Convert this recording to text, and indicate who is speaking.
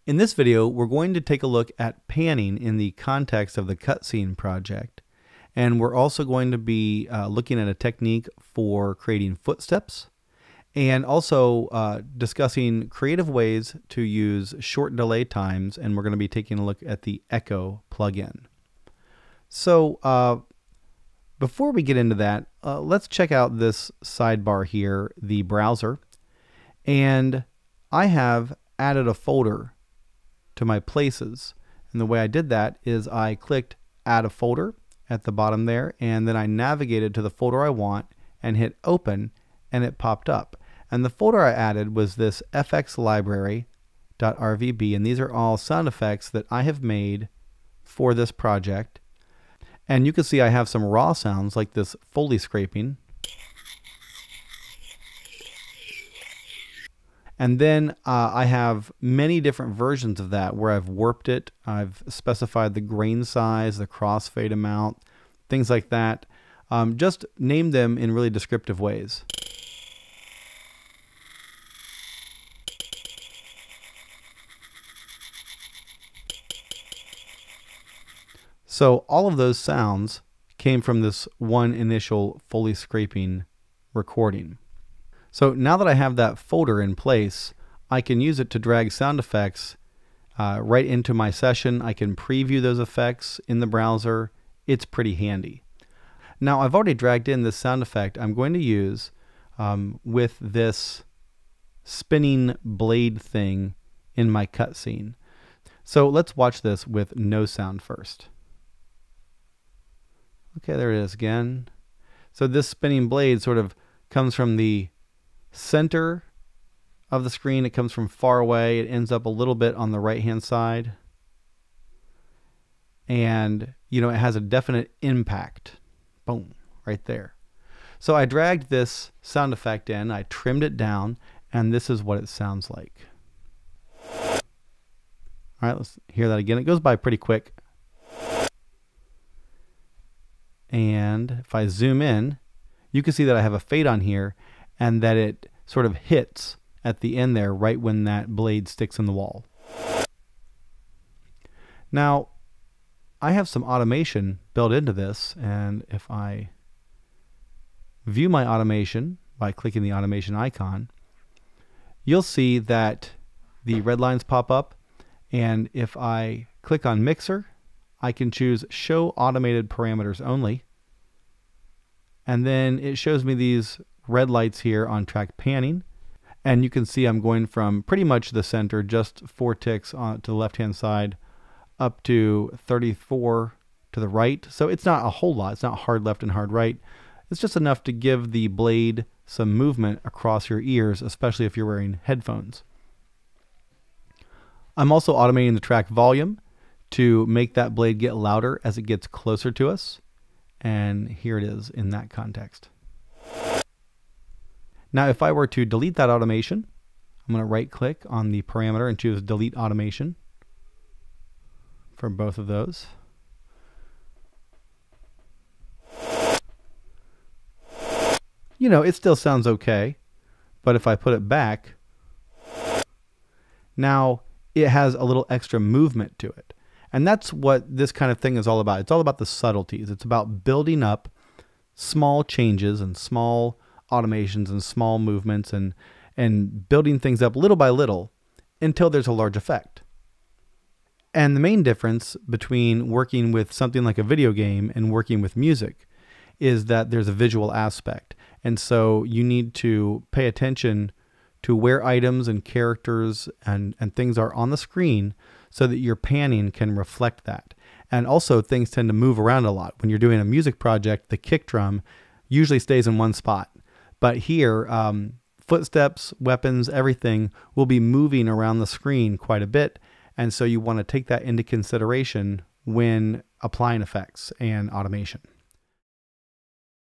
Speaker 1: In this video, we're going to take a look at panning in the context of the cutscene project. And we're also going to be looking at a technique for creating footsteps and also discussing creative ways to use short delay times. And we're going to be taking a look at the Echo plugin. So before we get into that, let's check out this sidebar here, the browser. And I have added a folder to my places. And the way I did that is I clicked add a folder at the bottom there, and then I navigated to the folder I want and hit open, and it popped up. And the folder I added was this fxlibrary.rvb, and these are all sound effects that I have made for this project. And you can see I have some raw sounds like this Foley scraping. And then I have many different versions of that where I've warped it. I've specified the grain size, the crossfade amount, things like that. Just name them in really descriptive ways. So all of those sounds came from this one initial Foley scraping recording. So now that I have that folder in place, I can use it to drag sound effects right into my session. I can preview those effects in the browser. It's pretty handy. Now I've already dragged in this sound effect I'm going to use with this spinning blade thing in my cutscene. So let's watch this with no sound first. Okay, there it is again. So this spinning blade sort of comes from the center of the screen. It comes from far away. It ends up a little bit on the right hand side, and you know, it has a definite impact. Boom, right there. So I dragged this sound effect in, I trimmed it down, and this is what it sounds like. All right, let's hear that again. It goes by pretty quick. And if I zoom in, you can see that I have a fade on here, and that it sort of hits at the end there right when that blade sticks in the wall. Now, I have some automation built into this, and if I view my automation by clicking the automation icon, you'll see that the red lines pop up, and if I click on Mixer, I can choose Show Automated Parameters Only, and then it shows me these red lights here on track panning, and you can see I'm going from pretty much the center, just 4 ticks to the left hand side, up to 34 to the right. So it's not a whole lot. It's not hard left and hard right. It's just enough to give the blade some movement across your ears, especially if you're wearing headphones. I'm also automating the track volume to make that blade get louder as it gets closer to us, and here it is in that context. Now, if I were to delete that automation, I'm going to right click on the parameter and choose Delete Automation for both of those. You know, it still sounds okay, but if I put it back, now it has a little extra movement to it. And that's what this kind of thing is all about. It's all about the subtleties. It's about building up small changes and small automations and small movements and building things up little by little until there's a large effect. And the main difference between working with something like a video game and working with music is that there's a visual aspect. And so you need to pay attention to where items and characters and things are on the screen so that your panning can reflect that. And also things tend to move around a lot. When you're doing a music project, the kick drum usually stays in one spot. But here, footsteps, weapons, everything will be moving around the screen quite a bit. And so you want to take that into consideration when applying effects and automation.